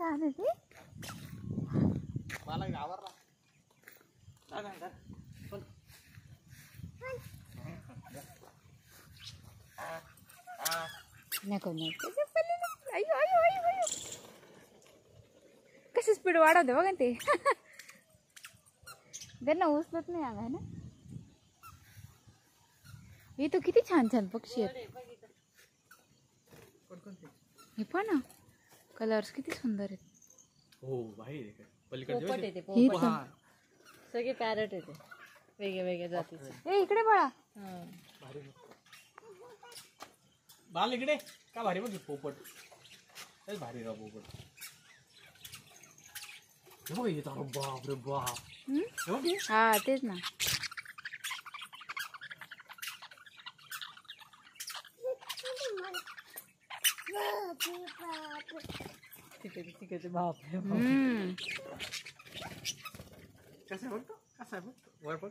छान आहे ते. मला आवडला. नको नको अयो अयो अयो अयो कशी स्पीड वाढवते बघा ते. त्यांना उचलत नाही अंगा ना. हे तो किती छान छान पक्षी आहेत. हे पण ना कलर्स किती सुंदर आहेत. हो बाहेर पलीकडे हे पण सगळे पॅरट येते वेगळ्या वेगळ्या जातीचे. ए इकडे बघा. बाल इकडे का भारी बघ पोपट. तेच भारी राव पोपट. हे बघ येत बाप रे बाप. हा तेच ना. तिकडे बाप. हम्म कसं आहे बघतो कसं आहे बघ वर बघ.